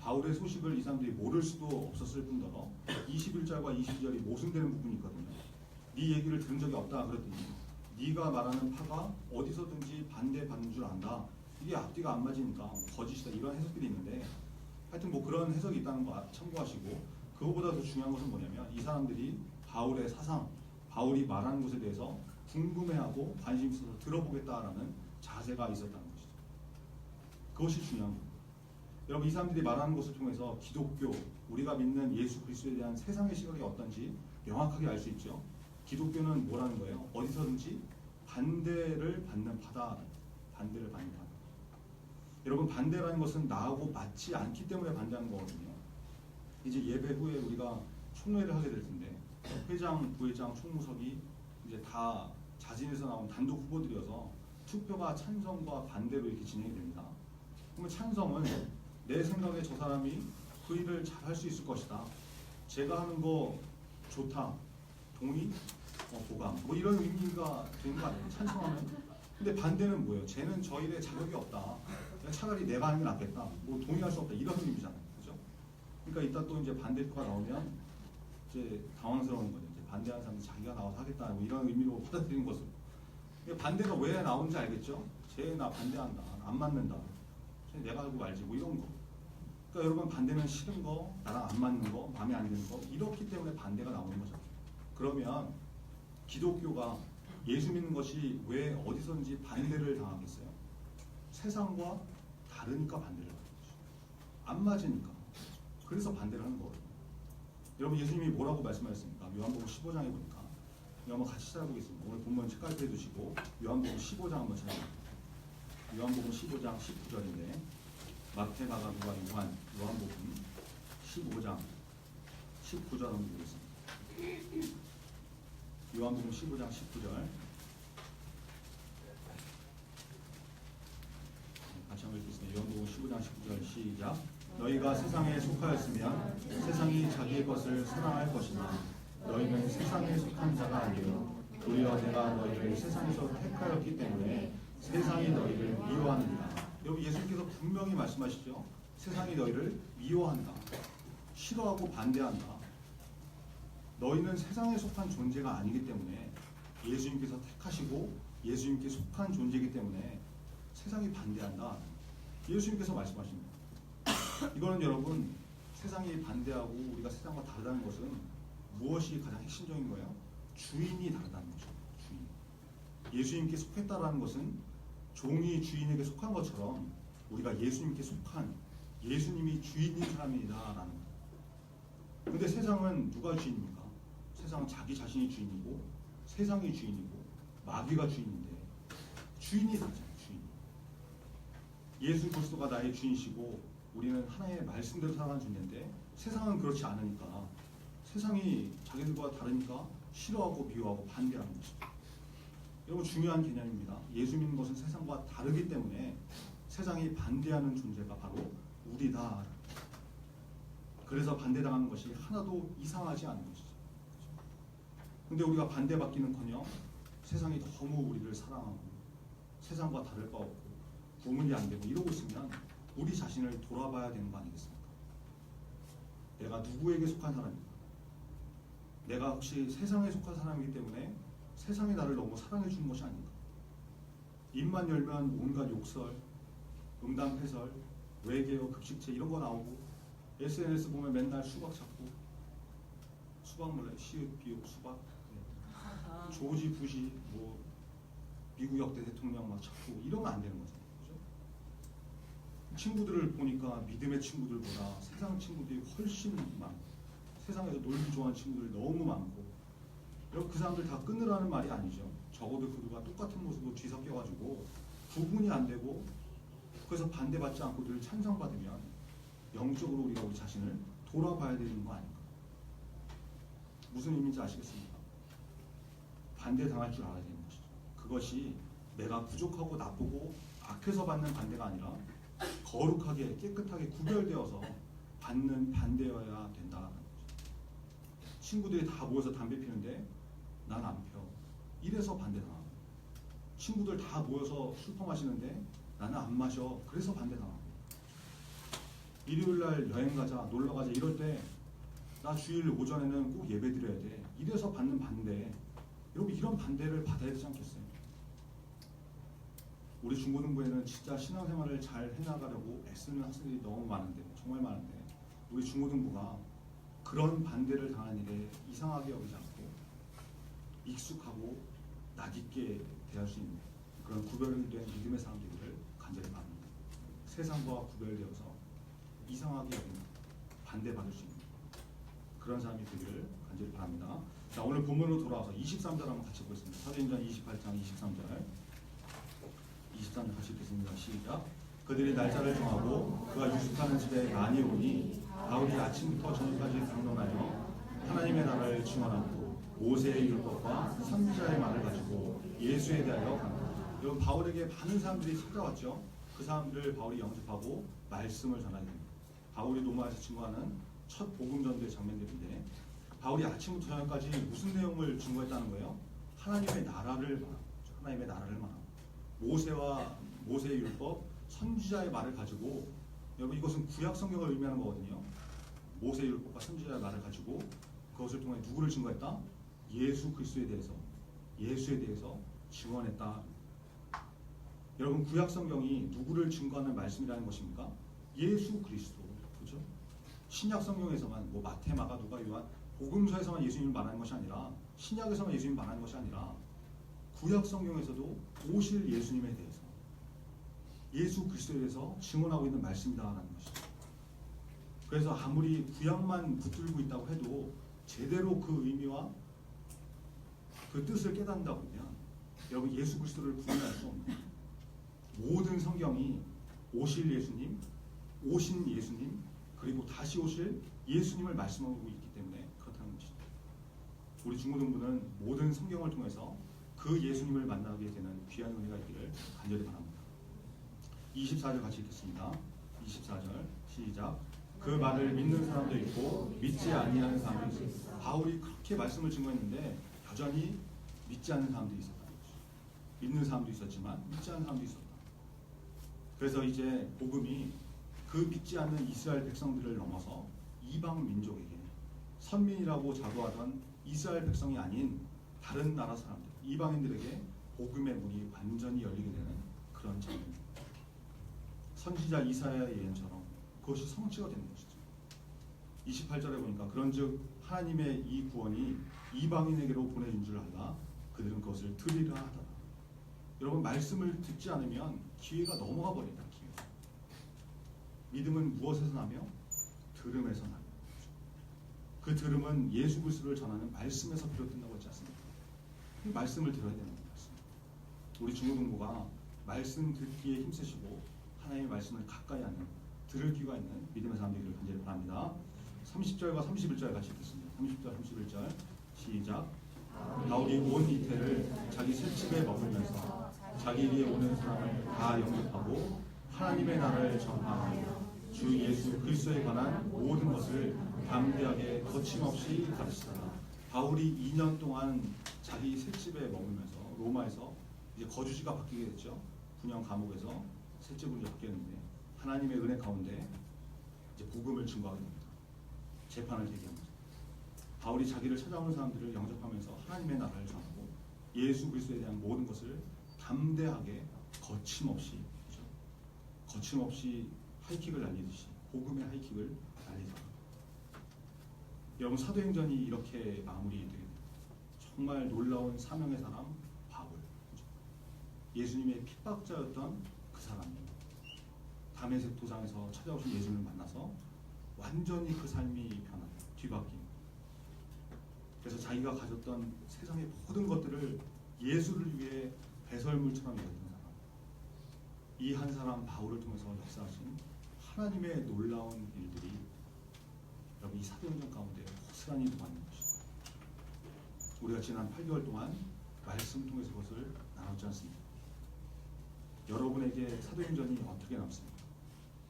바울의 소식을 이 사람들이 모를 수도 없었을 뿐더러 21절과 22절이 모순되는 부분이 있거든요. 네 얘기를 들은 적이 없다 그랬더니 네가 말하는 파가 어디서든지 반대받는 줄 안다. 이게 앞뒤가 안 맞으니까 거짓이다 이런 해석들이 있는데 하여튼 뭐 그런 해석이 있다는 거 참고하시고 그거보다 더 중요한 것은 뭐냐면 이 사람들이 바울의 사상, 바울이 말하는 것에 대해서 궁금해하고 관심 있어서 들어보겠다라는 자세가 있었다는 것이죠. 그것이 중요한 겁니다. 여러분 이 사람들이 말하는 것을 통해서 기독교, 우리가 믿는 예수 그리스도에 대한 세상의 시각이 어떤지 명확하게 알 수 있죠. 기독교는 뭐라는 거예요? 어디서든지 반대를 받는 파다. 반대를 받는 파. 여러분 반대라는 것은 나하고 맞지 않기 때문에 반대하는 거거든요. 이제 예배 후에 우리가 총회를 하게 될 텐데 회장, 부회장, 총무석이 이제 다 자진해서 나온 단독 후보들이어서 투표가 찬성과 반대로 이렇게 진행이 됩니다. 그러면 찬성은 내 생각에 저 사람이 그 일을 잘 할 수 있을 것이다. 제가 하는 거 좋다. 동의? 보강. 뭐 이런 의미가 되는 거 아니에요? 찬성하면. 근데 반대는 뭐예요? 쟤는 저 일에 자격이 없다. 차라리 내가 하는 게 낫겠다. 뭐 동의할 수 없다. 이런 의미잖아요. 그죠? 그러니까 이따 또 이제 반대표가 나오면 이제 당황스러운 거죠. 이제 반대하는 사람이 자기가 나와서 하겠다. 뭐 이런 의미로 받아들이는 것으로. 반대가 왜 나오는지 알겠죠? 쟤 나 반대한다. 안 맞는다. 쟤 내가 하고 말지. 뭐 이런 거. 그러니까 여러분 반대는 싫은 거, 나랑 안 맞는 거, 마음에 안 드는 거 이렇기 때문에 반대가 나오는 거죠. 그러면 기독교가 예수 믿는 것이 왜 어디서든지 반대를 당하겠어요? 세상과 다르니까 반대를 하는 거죠. 안 맞으니까. 그래서 반대를 하는 거거든요. 여러분 예수님이 뭐라고 말씀하셨습니까? 요한복음 15장에 보니까 한번 같이 찾아보겠습니다. 오늘 본문 책갈피해 두시고 요한복음 15장 한번 찾아보겠습니다. 요한복음 15장 19절인데 마태, 마가, 누가, 요한, 요한복음 15장 19절 한번 보겠습니다. 요한복음 15장 19절 같이 한번 읽겠습니다. 요한복음 15장 19절 시작. 너희가 세상에 속하였으면 세상이 자기의 것을 사랑할 것이나 너희는 세상에 속한 자가 아니요 도리어 내가 너희를 세상에서 택하였기 때문에 세상이 너희를 미워하느니라. 여기 예수님께서 분명히 말씀하시죠. 세상이 너희를 미워한다. 싫어하고 반대한다. 너희는 세상에 속한 존재가 아니기 때문에 예수님께서 택하시고 예수님께 속한 존재이기 때문에 세상이 반대한다. 예수님께서 말씀하십니다. 이거는 여러분 세상이 반대하고 우리가 세상과 다르다는 것은 무엇이 가장 핵심적인 거예요? 주인이 다르다는 거죠. 주인. 예수님께 속했다라는 것은 종이 주인에게 속한 것처럼 우리가 예수님께 속한 예수님이 주인인 사람이다라는 거예요. 근데 세상은 누가 주인입니까? 세상은 자기 자신이 주인이고 세상이 주인이고 마귀가 주인인데 주인이 다르잖아요. 주인. 예수 그리스도가 나의 주인이시고 우리는 하나님의 말씀대로 살아가는 주인인데 세상은 그렇지 않으니까 세상이 자기들과 다르니까 싫어하고 미워하고 반대하는 것이죠. 여러분 중요한 개념입니다. 예수 믿는 것은 세상과 다르기 때문에 세상이 반대하는 존재가 바로 우리다. 그래서 반대당하는 것이 하나도 이상하지 않은 것이죠. 근데 우리가 반대받기는커녕 세상이 너무 우리를 사랑하고 세상과 다를 바 없고 구분이 안 되고 이러고 있으면 우리 자신을 돌아봐야 되는 거 아니겠습니까? 내가 누구에게 속한 사람인가? 내가 혹시 세상에 속한 사람이기 때문에 세상이 나를 너무 사랑해 주는 것이 아닌가? 입만 열면 온갖 욕설, 음담패설, 외계어, 급식체 이런 거 나오고 SNS 보면 맨날 수박 찾고 수박 몰라요? 시읒, 비읒, 수박 조지 부시 뭐 미국 역대 대통령 막 찾고 이러면 안 되는 거잖아요. 그죠? 친구들을 보니까 믿음의 친구들보다 세상 친구들이 훨씬 많고 세상에서 놀기 좋아하는 친구들이 너무 많고 여러분 그 사람들 다 끊으라는 말이 아니죠. 적어도 그들과 똑같은 모습으로 뒤섞여가지고 구분이 안 되고 그래서 반대받지 않고 늘 찬성받으면 영적으로 우리가 우리 자신을 돌아봐야 되는 거 아닌가. 무슨 의미인지 아시겠습니까? 반대당할 줄 알아야 되는 것이죠. 그것이 내가 부족하고 나쁘고 악해서 받는 반대가 아니라 거룩하게 깨끗하게 구별되어서 받는 반대여야 된다는 거죠. 친구들이 다 모여서 담배 피는데 난 안 펴. 이래서 반대당하고 친구들 다 모여서 술 퍼마시는데 나는 안 마셔. 그래서 반대당하고 일요일날 여행 가자 놀러 가자 이럴 때 나 주일 오전에는 꼭 예배 드려야 돼. 이래서 받는 반대. 여러분 이런 반대를 받아야 되지 않겠어요? 우리 중고등부에는 진짜 신앙생활을 잘 해나가려고 애쓰는 학생들이 너무 많은데 정말 많은데 우리 중고등부가 그런 반대를 당하는 일에 이상하게 여기지 않고 익숙하고 낯익게 대할 수 있는 그런 구별된 믿음의 사람 되기를 간절히 바랍니다. 세상과 구별되어서 이상하게 여기는 반대받을 수 있는 그런 사람이 되기를 간절히 바랍니다. 자, 오늘 본문으로 돌아와서 23절 한번 같이 보겠습니다. 사도행전 28장 23절 23절 같이 읽겠습니다. 시작. 그들이 날짜를 정하고 그가 유숙하는 집에 많이 오니 바울이 아침부터 저녁까지 강론하여 하나님의 나라를 증언하고 모세의 율법과 선지자의 말을 가지고 예수에 대하여 강론하고 여러분 바울에게 많은 사람들이 찾아왔죠. 그 사람들을 바울이 영접하고 말씀을 전하게 됩니다. 바울이 로마에서 증거하는 첫 복음 전도의 장면들인데 바울이 아침부터 저녁까지 무슨 내용을 증거했다는 거예요? 하나님의 나라를 말하고 하나님의 나라를 말하고 모세의 율법, 선지자의 말을 가지고 여러분 이것은 구약 성경을 의미하는 거거든요. 모세의 율법과 선지자의 말을 가지고 그것을 통해 누구를 증거했다? 예수 그리스도에 대해서 증언했다. 여러분 구약 성경이 누구를 증거하는 말씀이라는 것입니까? 예수 그리스도. 그렇죠? 신약 성경에서만 뭐 마태, 마가, 누가, 요한 복음서에서만 예수님을 말하는 것이 아니라 신약에서만 예수님을 말하는 것이 아니라 구약 성경에서도 오실 예수님에 대해서 예수 그리스도에 대해서 증언하고 있는 말씀이다라는 것이죠. 그래서 아무리 구약만 붙들고 있다고 해도 제대로 그 의미와 그 뜻을 깨닫는다고 하면 여러분 예수 그리스도를 구분할 수 없는 모든 성경이 오실 예수님, 오신 예수님 그리고 다시 오실 예수님을 말씀하고 있기 때문에 그렇다는 것이죠. 우리 중고등부는 모든 성경을 통해서 그 예수님을 만나게 되는 귀한 은혜가 있기를 간절히 바랍니다. 24절 같이 읽겠습니다. 24절 시작. 그 말을 믿는 사람도 있고 믿지 아니하는 사람도 있었다. 바울이 그렇게 말씀을 증거했는데 여전히 믿지 않는 사람들이 있었다는 것이죠. 믿는 사람도 있었지만 믿지 않는 사람도 있었다. 그래서 이제 복음이 그 믿지 않는 이스라엘 백성들을 넘어서 이방 민족에게 선민이라고 자부하던 이스라엘 백성이 아닌 다른 나라 사람들, 이방인들에게 복음의 문이 완전히 열리게 되는 그런 장면입니다. 선지자 이사야의 예언처럼 그것이 성취가 되는 것이죠. 28절에 보니까 그런즉 하나님의 이 구원이 이방인에게로 보내진 줄 알라 그들은 그것을 들으리라 하더라. 여러분 말씀을 듣지 않으면 기회가 넘어가 버린다. 기회가. 믿음은 무엇에서 나며? 들음에서 나며. 그 들음은 예수 그리스도를 전하는 말씀에서 비롯된다고 했지 않습니까? 이 말씀을 들어야 되는 겁니다. 우리 중고등부가 말씀 듣기에 힘쓰시고 하나님의 말씀을 가까이 하는 들을 귀가 있는 믿음의 사람 되기를 간절히 바랍니다. 30절과 31절 같이 읽겠습니다. 30절, 31절 시작. 바울이 온 이태를 자기 셋집에 머물면서 자기 위에 오는 사람을 다 영접하고 하나님의 나라를 전하며 주 예수 그리스도에 관한 모든 것을 담대하게 거침없이 가르치더라. 바울이 2년 동안 자기 셋집에 머물면서 로마에서 이제 거주지가 바뀌게 됐죠. 분영 감옥에서 셋집으로 이제 바뀌었는데 하나님의 은혜 가운데 이제 복음을 증거하게 됩니다. 재판을 대기합니다. 바울이 자기를 찾아오는 사람들을 영접하면서 하나님의 나라를 전하고 예수 그리스도에 대한 모든 것을 담대하게 거침없이, 그렇죠? 거침없이 하이킥을 날리듯이 복음의 하이킥을 날리더라. 여러분, 사도행전이 이렇게 마무리되게 됩니다. 정말 놀라운 사명의 사람 바울, 그렇죠? 예수님의 핍박자였던 그 사람이 다메섹 도상에서 찾아오신 예수님을 만나서 완전히 그 삶이 변하고 뒤바뀐, 그래서 자기가 가졌던 세상의 모든 것들을 예수를 위해 배설물처럼 여겼던 사람, 이 한 사람 바울을 통해서 역사하신 하나님의 놀라운 일들이 여러분 이 사도행전 가운데 고스란히 녹아있는 것입니다. 우리가 지난 8개월 동안 말씀 통해서 그것을 나눴지 않습니까? 여러분에게 사도행전이 어떻게 남습니까?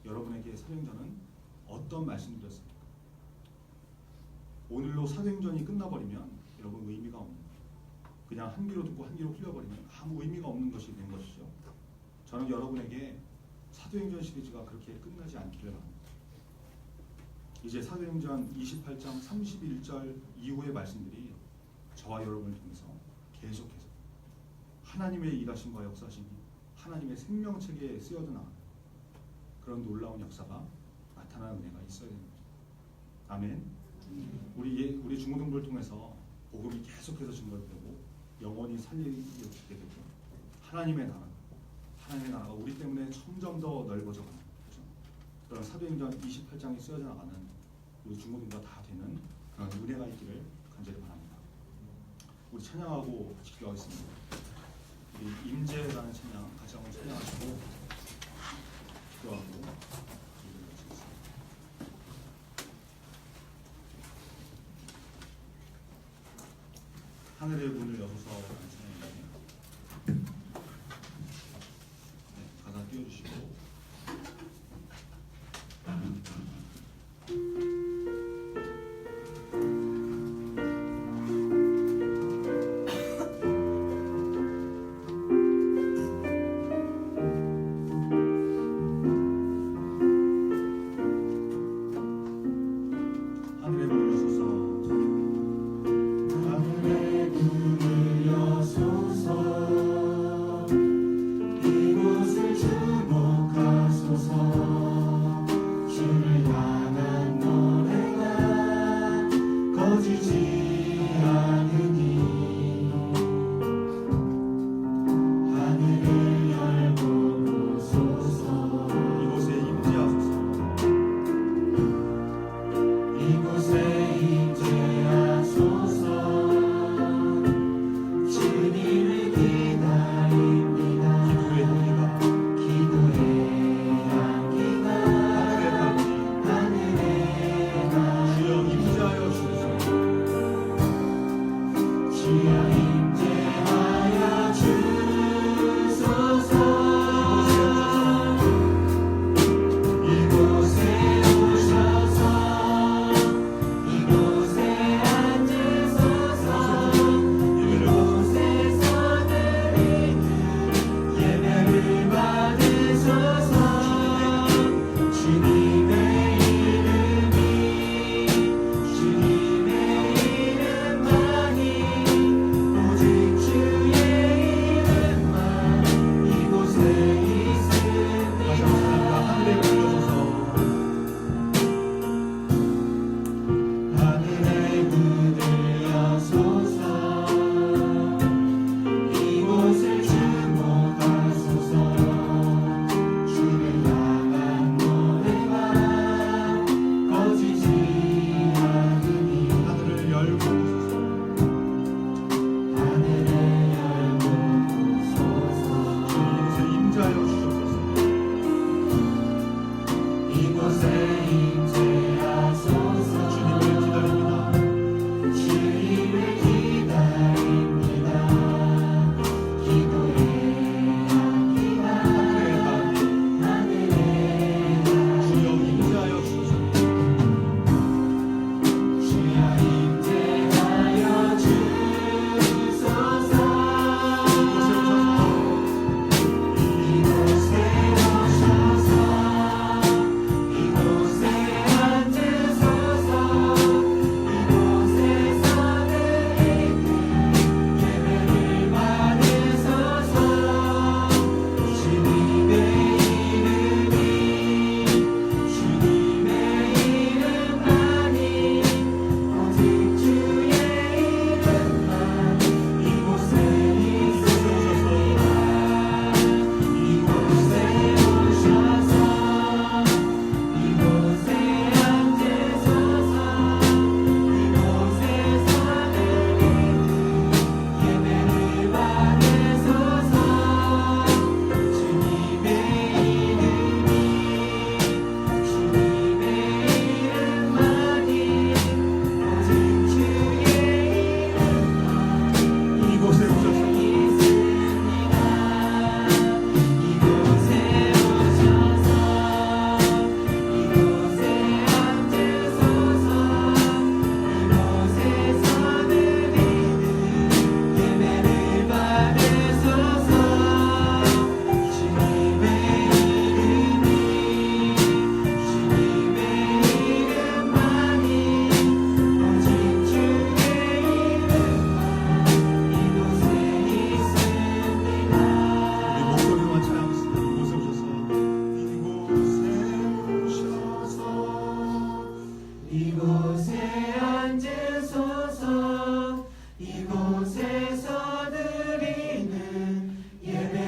여러분에게 사도행전은 어떤 말씀이었습니까? 오늘로 사도행전이 끝나버리면 여러분 의미가 없는, 그냥 한 귀로 듣고 한 귀로 흘려버리면 아무 의미가 없는 것이 된 것이죠. 저는 여러분에게 사도행전 시리즈가 그렇게 끝나지 않기를 바랍니다. 이제 사도행전 28장 31절 이후의 말씀들이 저와 여러분을 통해서 계속해서 하나님의 일하심과 역사심이 하나님의 생명책에 쓰여져 나가는 그런 놀라운 역사가 나타나는 은혜가 있어야 되는 거죠. 아멘. 우리 중고등부를 통해서 복음이 계속해서 증거되고 영원히 살리게 되고 하나님의 나라가 우리 때문에 점점 더 넓어져가는, 그렇죠? 그런 사도행전 28장이 쓰여져 나가는 우리 중고등부가 다 되는 그런 은혜가 있기를 간절히 바랍니다. 우리 찬양하고 같이 기도하겠습니다. 우리 임재라는 찬양 같이 한번 찬양하시고 기도하고 기도를 마치겠습니다. 하늘의 문을 여소서 라는 찬양인데, 네, 가사 띄워주시고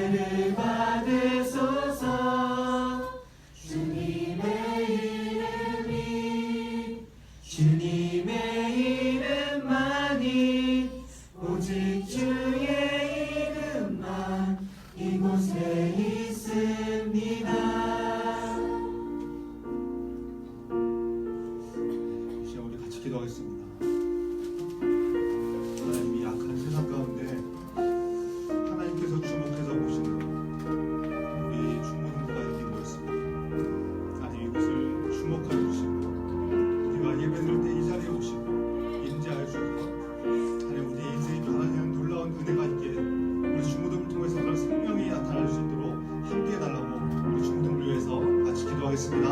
은혜를 받으소서. 주님의 이름만이 오직 주의 이름만 이곳에 있습니다. 이 시간 우리 같이 기도하겠습니다. 하나님, 이 약한 세상 가운데 하나님께서 주목해서 보시는 우리 중고등부가 여기 모였습니다. 하나님, 이곳을 주목하여 주시고 우리가 예배드릴 때 이 자리에 오시고 임재하여 주고 하나님, 우리의 인생이 변화되는 놀라운 은혜가 있게 우리 중고등을 통해서 그런 생명이 나타날 수 있도록 함께 해달라고 우리 중고등을 위해서 같이 기도하겠습니다.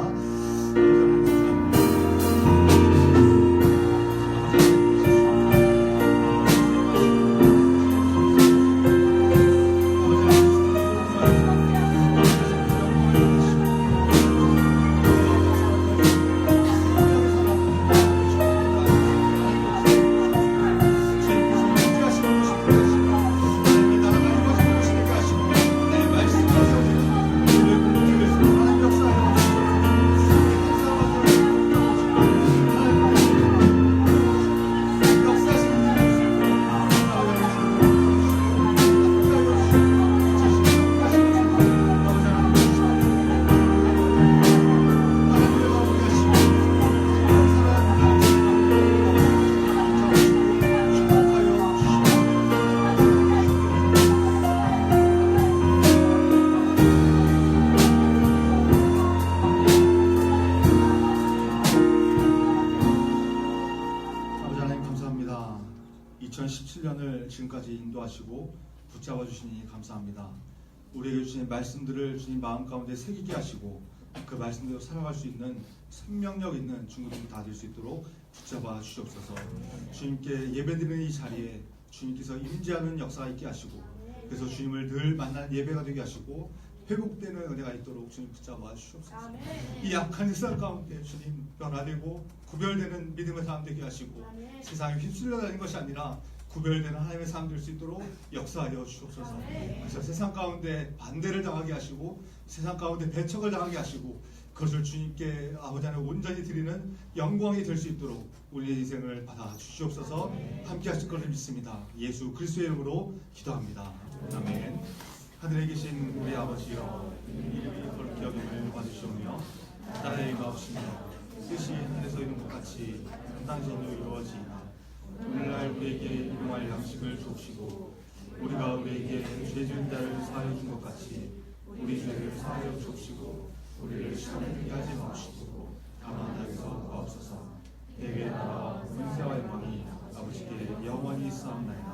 아버지 하나님, 감사합니다. 2017년을 지금까지 인도하시고 붙잡아 주시니 감사합니다. 우리에게 주신 말씀들을 주님 마음 가운데 새기게 하시고 그 말씀대로 살아갈 수 있는 생명력 있는 중고등부 다 될 수 있도록 붙잡아 주시옵소서. 주님께 예배드리는 이 자리에 주님께서 임재하는 역사가 있게 하시고 그래서 주님을 늘 만나는 예배가 되게 하시고 회복되는 은혜가 있도록 주님 붙잡아 주시옵소서. 이 약한 세상 가운데 주님 변화되고 구별되는 믿음의 사람 되게 하시고 세상에 휩쓸려 다니는 것이 아니라 구별되는 하나님의 사람 될 수 있도록 역사하여 주옵소서. 그래서 세상 가운데 반대를 당하게 하시고 세상 가운데 배척을 당하게 하시고 그것을 주님께 아버지 하나님 온전히 드리는 영광이 될 수 있도록 우리의 인생을 받아 주시옵소서. 함께 하실 것을 믿습니다. 예수 그리스도의 이름으로 기도합니다. 아멘. 하늘에 계신 우리 아버지여, 이름이 거룩히 여김을 받으시오며 나라의 마옵시며 뜻이 하늘에서 이룬 것 같이 땅에서도 이루어지이다. 오늘날 우리에게 일용할 양식을 주옵시고 우리가 우리에게 죄 지은 자를 사하여 준 것 같이 우리 죄를 사하여 주옵시고 우리를 시험에 들게 하지 마옵시고 다만 악에서 구하옵소서. 내게 나라와 권세와 영광이 아버지께 영원히 있사옵나이다.